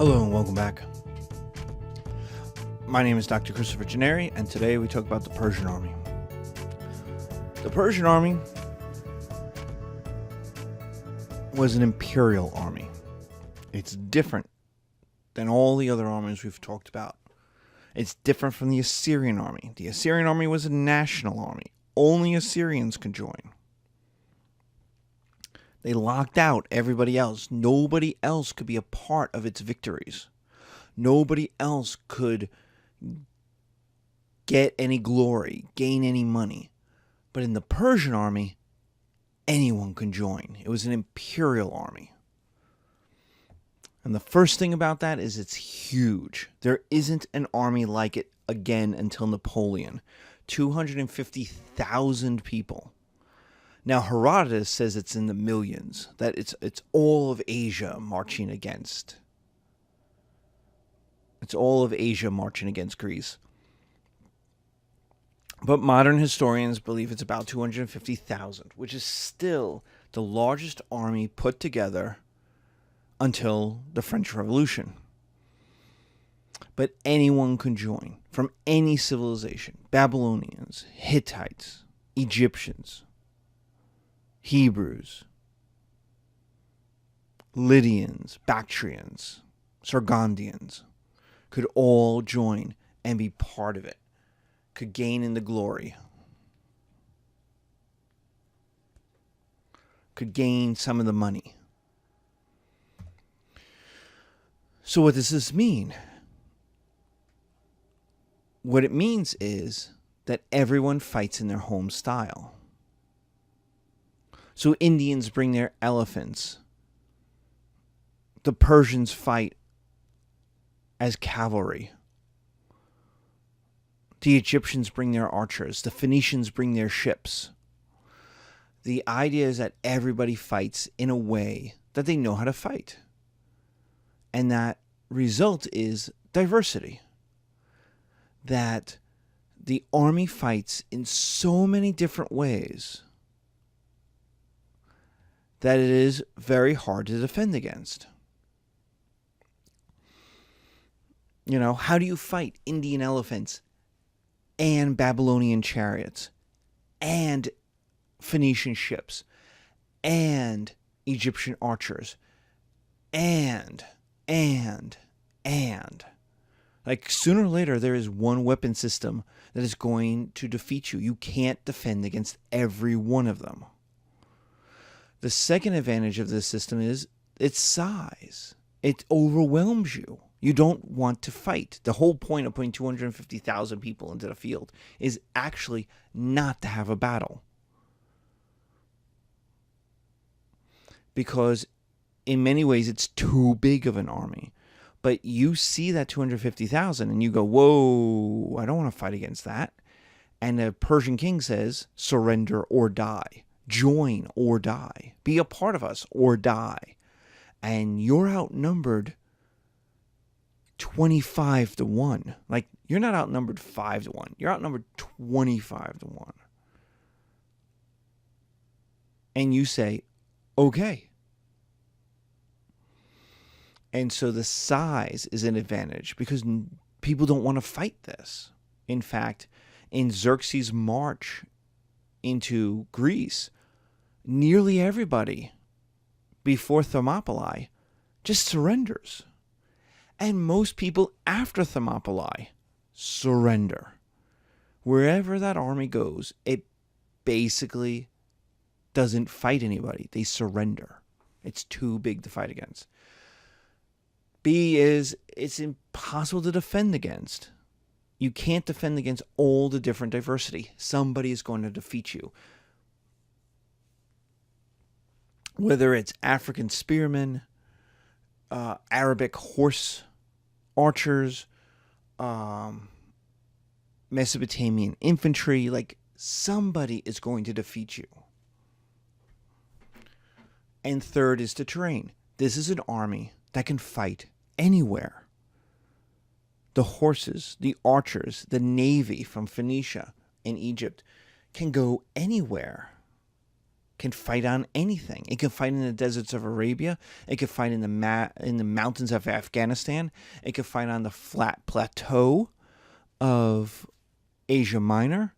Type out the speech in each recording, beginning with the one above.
Hello and welcome back. My name is Dr. Christopher Gennari, and today we talk about the Persian Army. The Persian Army was an imperial army. It's different than all the other armies we've talked about. It's different from the Assyrian army. The Assyrian army was a national army. Only Assyrians could join. They locked out everybody else. Nobody else could be a part of its victories. Nobody else could get any glory, gain any money. But in the Persian army, anyone can join. It was an imperial army. And the first thing about that is it's huge. There isn't an army like it again until Napoleon. 250,000 people. Now, Herodotus says it's in the millions, that it's all of Asia marching against. It's all of Asia marching against Greece. But modern historians believe it's about 250,000, which is still the largest army put together until the French Revolution. But anyone can join from any civilization. Babylonians, Hittites, Egyptians, Hebrews, Lydians, Bactrians, Sargondians could all join and be part of it, could gain in the glory, could gain some of the money. So what does this mean? What it means is that everyone fights in their home style. So Indians bring their elephants. The Persians fight as cavalry. The Egyptians bring their archers. The Phoenicians bring their ships. The idea is that everybody fights in a way that they know how to fight. And that result is diversity. That the army fights in so many different ways that it is very hard to defend against. You know, how do you fight Indian elephants and Babylonian chariots and Phoenician ships and Egyptian archers and like sooner or later there is one weapon system that is going to defeat you. You can't defend against every one of them. The second advantage of this system is its size. It overwhelms you. You don't want to fight. The whole point of putting 250,000 people into the field is actually not to have a battle. Because in many ways it's too big of an army. But you see that 250,000 and you go, whoa, I don't want to fight against that. And the Persian king says, surrender or die. Join or die. Be a part of us or die. And you're outnumbered 25 to 1. Like, you're not outnumbered 5 to 1. You're outnumbered 25 to 1. And you say, okay. And so the size is an advantage because people don't want to fight this. In fact, in Xerxes' march into Greece, nearly everybody before Thermopylae just surrenders. And most people after Thermopylae surrender. Wherever that army goes, it basically doesn't fight anybody. They surrender. It's too big to fight against. B is it's impossible to defend against. You can't defend against all the different diversity. Somebody is going to defeat you. Whether it's African spearmen, Arabic horse archers, Mesopotamian infantry, like somebody is going to defeat you. And third is the terrain. This is an army that can fight anywhere. The horses, the archers, the navy from Phoenicia and Egypt can go anywhere. can fight on anything. It can fight in the deserts of Arabia. It can fight in the mountains of Afghanistan. It can fight on the flat plateau of Asia Minor.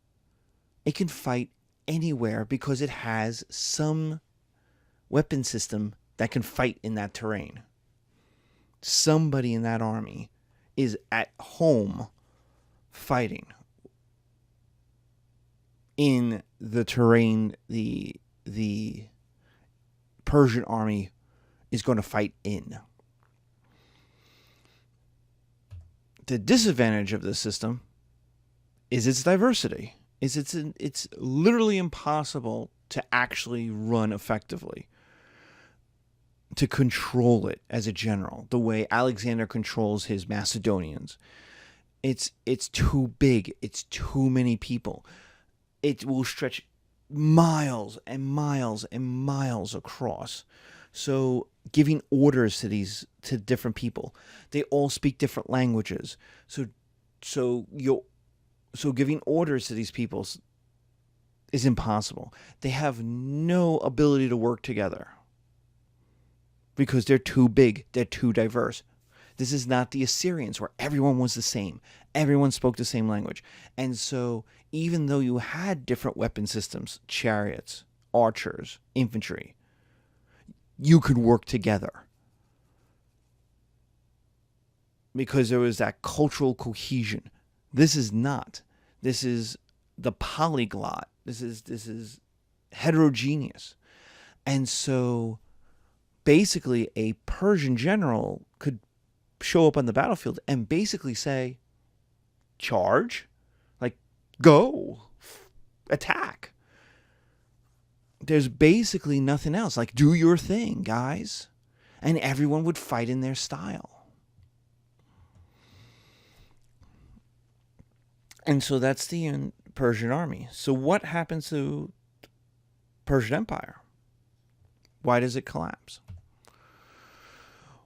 It can fight anywhere because it has some weapon system that can fight in that terrain. Somebody in that army is at home fighting in the terrain the Persian army is going to fight in. The disadvantage of this system is its diversity. It's literally impossible to actually run effectively, to control it as a general, the way Alexander controls his Macedonians. It's too big. It's too many people. It will stretch miles and miles and miles across. So giving orders to different people, they all speak different languages. So giving orders to these people is impossible. They have no ability to work together because they're too big. They're too diverse. This is not the Assyrians where everyone was the same. Everyone spoke the same language. And so even though you had different weapon systems, chariots, archers, infantry, you could work together because there was that cultural cohesion. This is not. This is the polyglot. This is heterogeneous. And so basically a Persian general could show up on the battlefield and basically say, charge, like, go, attack. There's basically nothing else. Like, do your thing, guys. And everyone would fight in their style. And so that's the Persian army. So what happens to the Persian Empire? Why does it collapse?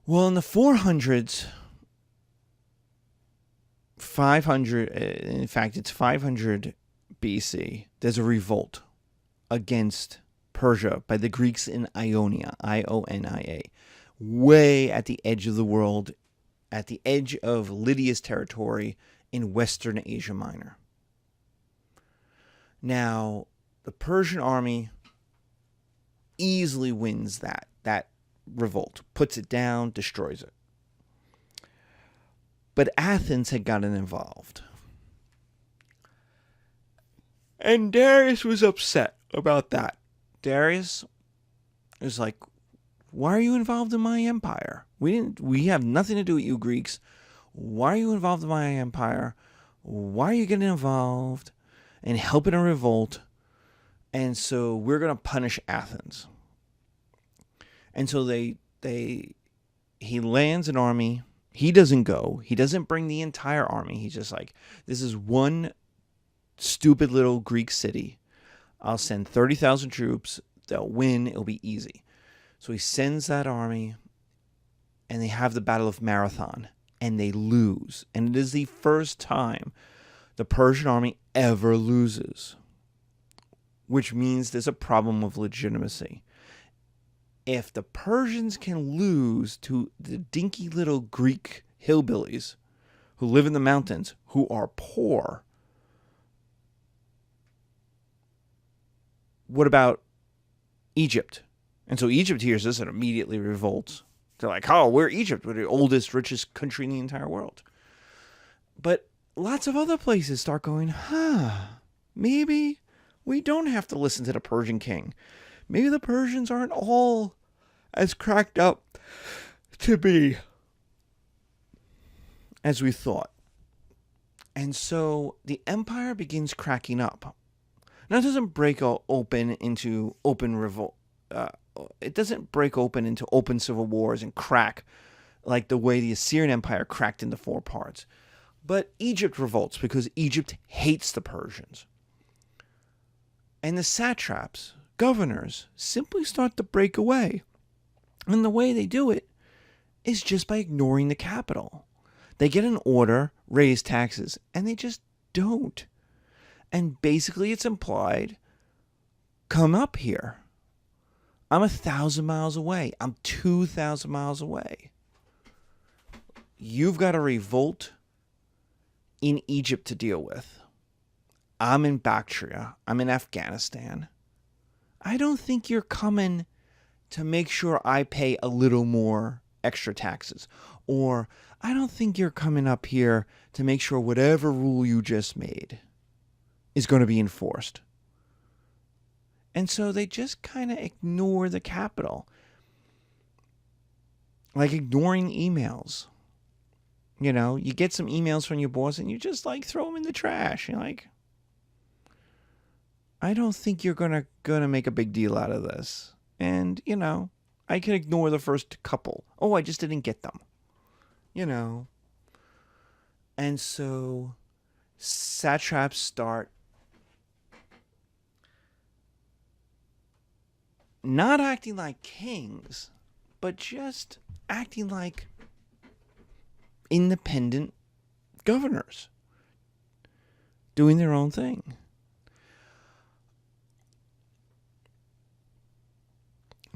Well, in the 400s, 500, in fact, it's 500 BC, there's a revolt against Persia by the Greeks in Ionia, Ionia, way at the edge of the world, at the edge of Lydia's territory in Western Asia Minor. Now, the Persian army easily wins that revolt, puts it down, destroys it. But Athens had gotten involved. And Darius was upset about that. Darius was like, why are you involved in my empire? We have nothing to do with you Greeks. Why are you involved in my empire? Why are you getting involved and helping a revolt? And so we're going to punish Athens. And so he lands an army. He doesn't go. He doesn't bring the entire army. He's just like, this is one stupid little Greek city. I'll send 30,000 troops. They'll win. It'll be easy. So he sends that army, and they have the Battle of Marathon, and they lose. And it is the first time the Persian army ever loses, which means there's a problem of legitimacy. If the Persians can lose to the dinky little Greek hillbillies who live in the mountains, who are poor, what about Egypt? And so Egypt hears this and immediately revolts. They're like, oh, we're Egypt. We're the oldest, richest country in the entire world. But lots of other places start going, maybe we don't have to listen to the Persian king. Maybe the Persians aren't all as cracked up to be as we thought. And so the empire begins cracking up. Now, it doesn't break open into open revolt. It doesn't break open into open civil wars and crack like the way the Assyrian Empire cracked into 4 parts. But Egypt revolts because Egypt hates the Persians. And the satraps, governors, simply start to break away. And the way they do it is just by ignoring the capital. They get an order, raise taxes, and they just don't. And basically it's implied, come up here. I'm 1,000 miles away. I'm 2,000 miles away. You've got a revolt in Egypt to deal with. I'm in Bactria. I'm in Afghanistan. I don't think you're coming to make sure I pay a little more extra taxes. Or I don't think you're coming up here to make sure whatever rule you just made is going to be enforced. And so they just kind of ignore the capital. Like ignoring emails. You know, you get some emails from your boss and you just like throw them in the trash. You're like, I don't think you're gonna make a big deal out of this. And, you know, I can ignore the first couple. Oh, I just didn't get them. You know. And so satraps start not acting like kings, but just acting like independent governors, doing their own thing.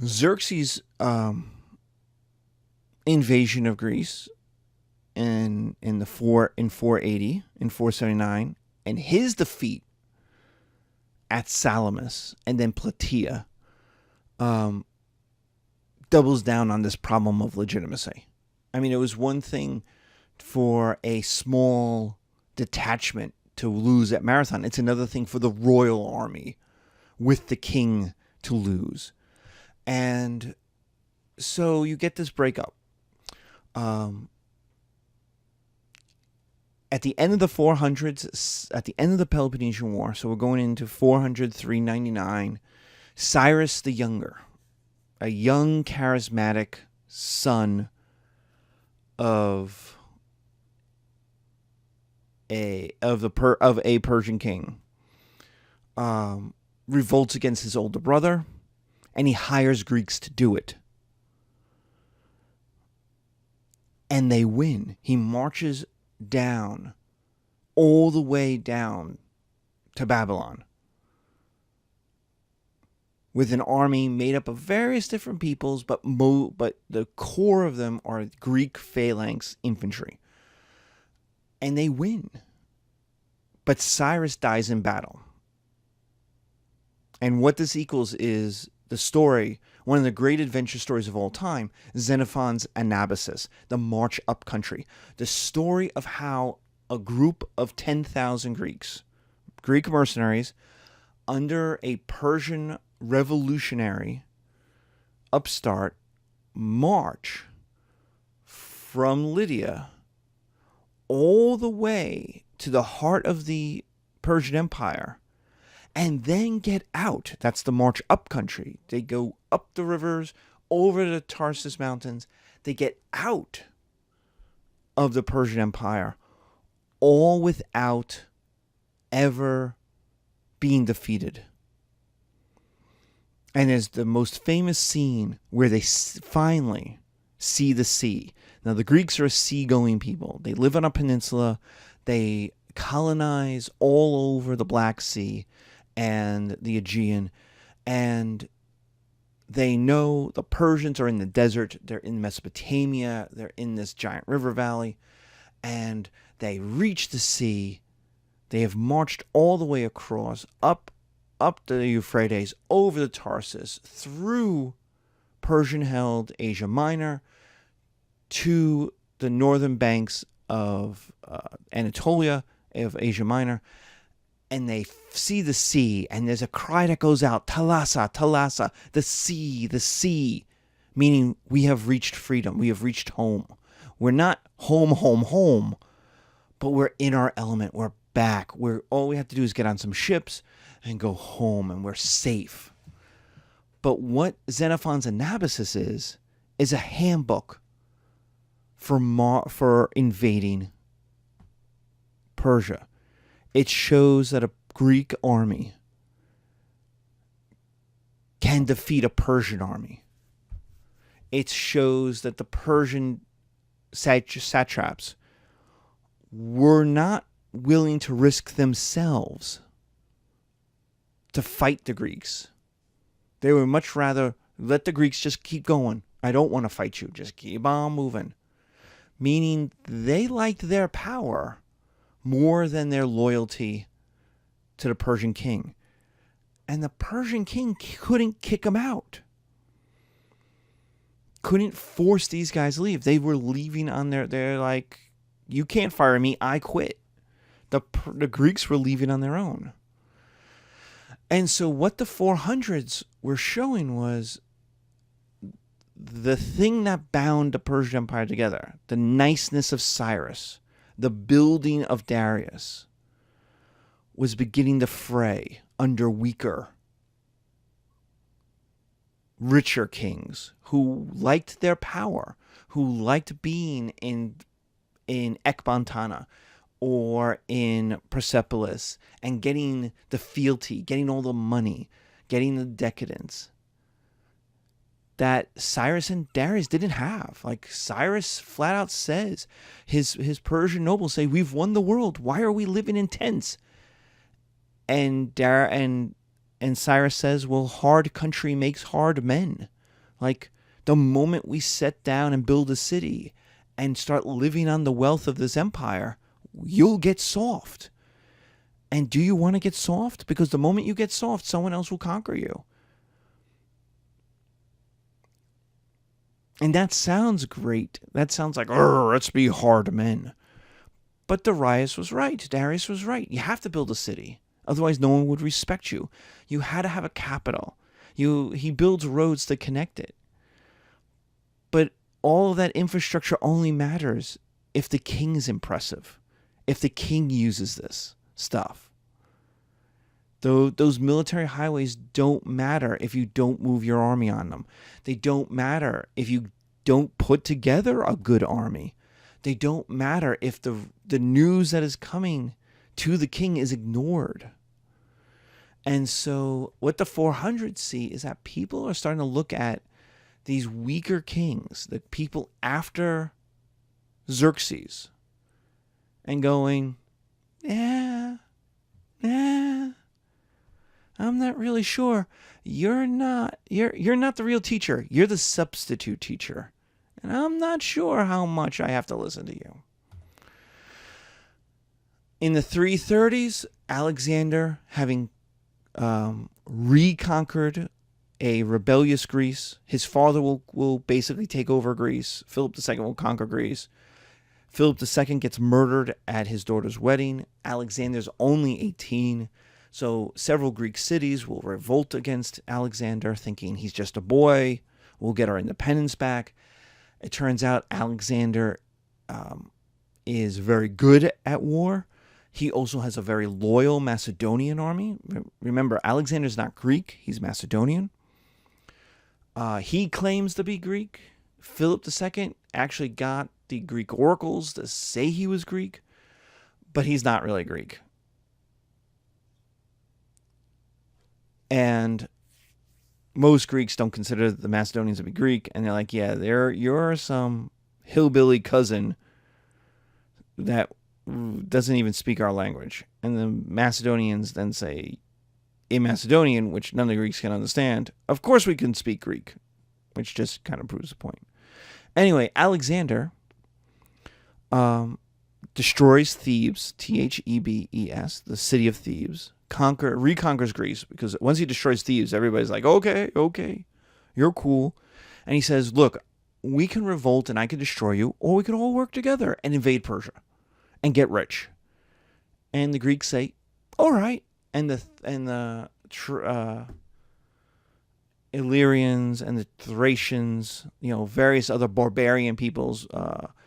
Xerxes' invasion of Greece in 480, in 479, and his defeat at Salamis and then Plataea doubles down on this problem of legitimacy. I mean, it was one thing for a small detachment to lose at Marathon. It's another thing for the royal army with the king to lose. And so you get this breakup. At the end of the 400s, at the end of the Peloponnesian War, so we're going into 400, 399, Cyrus the Younger, a young, charismatic son of a Persian king, revolts against his older brother, and he hires Greeks to do it. And they win. He marches down, all the way down to Babylon, with an army made up of various different peoples, but the core of them are Greek phalanx infantry. And they win. But Cyrus dies in battle. And what this equals is the story, one of the great adventure stories of all time, Xenophon's Anabasis, the march up country. The story of how a group of 10,000 Greek mercenaries, under a Persian revolutionary upstart, march from Lydia all the way to the heart of the Persian Empire, and then get out. That's the march up country. They go up the rivers, over the Tarsus Mountains. They get out of the Persian Empire, all without ever being defeated. And there's the most famous scene where they finally see the sea. Now, the Greeks are a seagoing people. They live on a peninsula. They colonize all over the Black Sea and the Aegean. And they know the Persians are in the desert. They're in Mesopotamia. They're in this giant river valley. And they reach the sea. They have marched all the way across, up the Euphrates, over the Tarsus, through Persian-held Asia Minor, to the northern banks of Anatolia, of Asia Minor, and they see the sea, and there's a cry that goes out, Thalassa, Thalassa, the sea, meaning we have reached freedom, we have reached home. We're not home, but we're in our element, we're back. All we have to do is get on some ships and go home, and we're safe. But what Xenophon's Anabasis is a handbook for invading Persia. It shows that a Greek army can defeat a Persian army. It shows that the Persian satraps were not willing to risk themselves to fight the Greeks. They would much rather Let the Greeks just keep going. I don't want to fight you. Just keep on moving. Meaning they liked their power more than their loyalty to the Persian king. And the Persian king couldn't kick them out. Couldn't force these guys to leave. They were leaving on they're like, you can't fire me, I quit. The Greeks were leaving on their own. And so what the 400s were showing was the thing that bound the Persian Empire together, the niceness of Cyrus, the building of Darius, was beginning to fray under weaker, richer kings who liked their power, who liked being in Ecbatana or in Persepolis and getting the fealty, getting all the money, getting the decadence that Cyrus and Darius didn't have. Like Cyrus flat out says, his Persian nobles say, we've won the world. Why are we living in tents? And Cyrus says, well, hard country makes hard men. Like the moment we set down and build a city and start living on the wealth of this empire, you'll get soft. And do you want to get soft? Because the moment you get soft, someone else will conquer you. And that sounds great. That sounds like, let's be hard men. But Darius was right. Darius was right. You have to build a city. Otherwise, no one would respect you. You had to have a capital. He builds roads to connect it. But all of that infrastructure only matters if the king is impressive. If the king uses this stuff. Though those military highways don't matter if you don't move your army on them. They don't matter if you don't put together a good army. They don't matter if the news that is coming to the king is ignored. And so what the 400s see is that people are starting to look at these weaker kings, the people after Xerxes, and going, I'm not really sure. You're not the real teacher. You're the substitute teacher. And I'm not sure how much I have to listen to you. In the 330s, Alexander, having reconquered a rebellious Greece, his father will basically take over Greece. Philip II will conquer Greece. Philip II gets murdered at his daughter's wedding. Alexander's only 18. So several Greek cities will revolt against Alexander, thinking he's just a boy. We'll get our independence back. It turns out Alexander is very good at war. He also has a very loyal Macedonian army. Remember, Alexander's not Greek. He's Macedonian. He claims to be Greek. Philip II actually got the Greek oracles to say he was Greek, but he's not really Greek. And most Greeks don't consider the Macedonians to be Greek, and they're like, yeah, you're some hillbilly cousin that doesn't even speak our language. And the Macedonians then say, in Macedonian, which none of the Greeks can understand, of course we can speak Greek, which just kind of proves the point. Anyway, Alexander destroys Thebes, Thebes, the city of Thebes, reconquers Greece, because once he destroys Thebes, everybody's like, okay, you're cool. And he says, look, we can revolt and I can destroy you, or we can all work together and invade Persia and get rich. And the Greeks say, all right. And the Illyrians and the Thracians, various other barbarian peoples,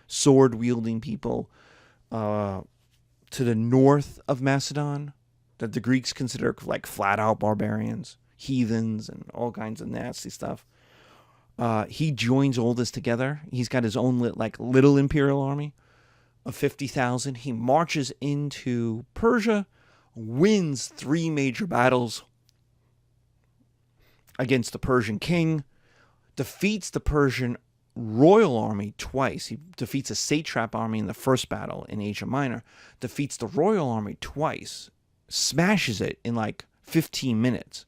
sword-wielding people to the north of Macedon, that the Greeks consider like flat-out barbarians, heathens, and all kinds of nasty stuff. He joins all this together. He's got his own little imperial army of 50,000. He marches into Persia, wins 3 major battles against the Persian king, defeats the Persian royal army twice. He defeats a satrap army in the first battle in Asia Minor, defeats the royal army twice, smashes it in 15 minutes.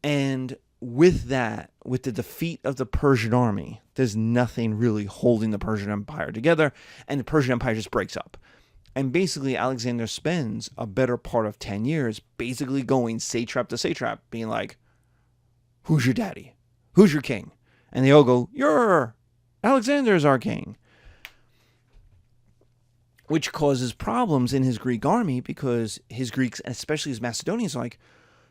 And with that, with the defeat of the Persian army, there's nothing really holding the Persian Empire together, and the Persian Empire just breaks up. And basically, Alexander spends a better part of 10 years basically going satrap to satrap, being like, who's your daddy? Who's your king? And they all go, Alexander's our king. Which causes problems in his Greek army, because his Greeks, especially his Macedonians, are like,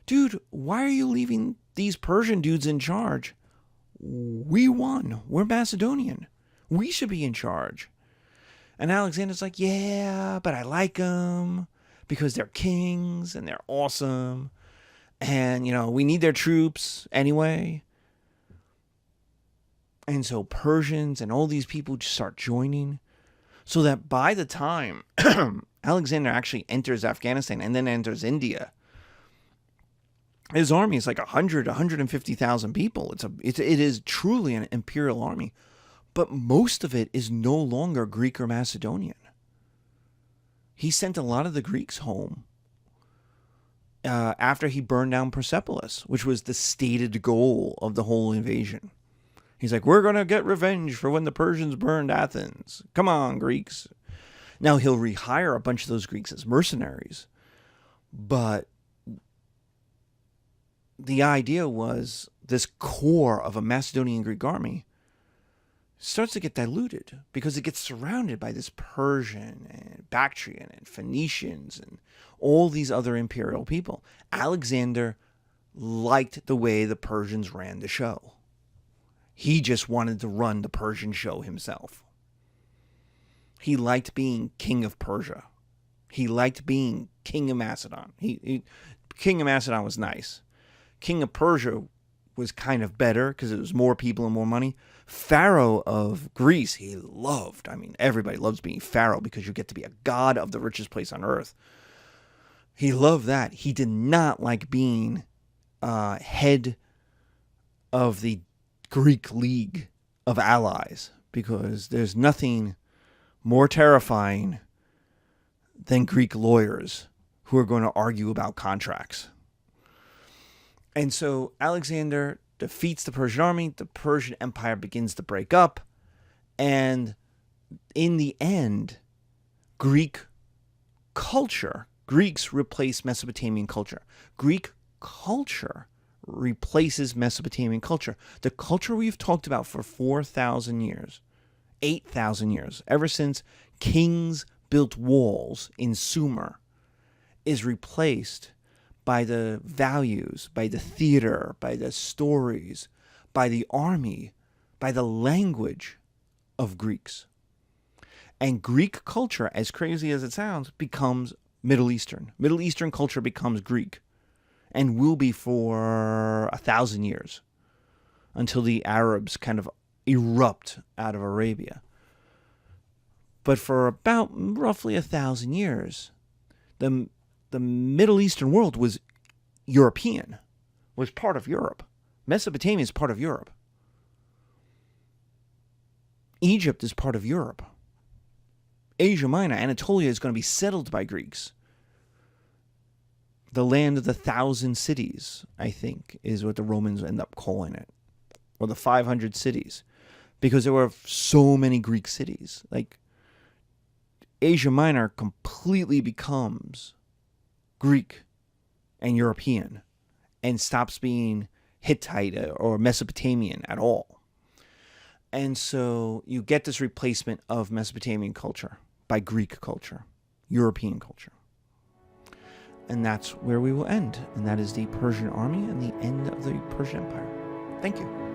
dude, why are you leaving these Persian dudes in charge? We won. We're Macedonian. We should be in charge. And Alexander's like, yeah, but I like them because they're kings and they're awesome. And, we need their troops anyway. And so Persians and all these people just start joining. So that by the time Alexander actually enters Afghanistan and then enters India, his army is like 150,000 people. It is truly an imperial army. But most of it is no longer Greek or Macedonian. He sent a lot of the Greeks home after he burned down Persepolis, which was the stated goal of the whole invasion. He's like, we're going to get revenge for when the Persians burned Athens. Come on, Greeks. Now, he'll rehire a bunch of those Greeks as mercenaries. But the idea was this core of a Macedonian Greek army starts to get diluted because it gets surrounded by this Persian and Bactrian and Phoenicians and all these other imperial people. Alexander liked the way the Persians ran the show. He just wanted to run the Persian show himself. He liked being king of Persia. He liked being king of Macedon. King of Macedon was nice. King of Persia was kind of better because it was more people and more money. Pharaoh of Greece, he loved. I mean, everybody loves being Pharaoh because you get to be a god of the richest place on earth. He loved that. He did not like being head of the Greek League of Allies, because there's nothing more terrifying than Greek lawyers who are going to argue about contracts. And so Alexander defeats the Persian army. The Persian Empire begins to break up. And in the end, Greek culture, Greeks replace Mesopotamian culture. Greek culture replaces Mesopotamian culture. The culture we've talked about for 4,000 years, 8,000 years, ever since kings built walls in Sumer, is replaced by the values, by the theater, by the stories, by the army, by the language of Greeks. And Greek culture, as crazy as it sounds, becomes Middle Eastern. Middle Eastern culture becomes Greek, and will be for 1,000 years, until the Arabs kind of erupt out of Arabia. But for about roughly 1,000 years, the Middle Eastern world was European, was part of Europe. Mesopotamia is part of Europe. Egypt is part of Europe. Asia Minor, Anatolia, is going to be settled by Greeks. The land of the 1,000 cities, I think, is what the Romans end up calling it. Or the 500 cities. Because there were so many Greek cities. Like, Asia Minor completely becomes Greek and European and stops being Hittite or Mesopotamian at all. And so you get this replacement of Mesopotamian culture by Greek culture, European culture. And that's where we will end. And that is the Persian army and the end of the Persian Empire. Thank you.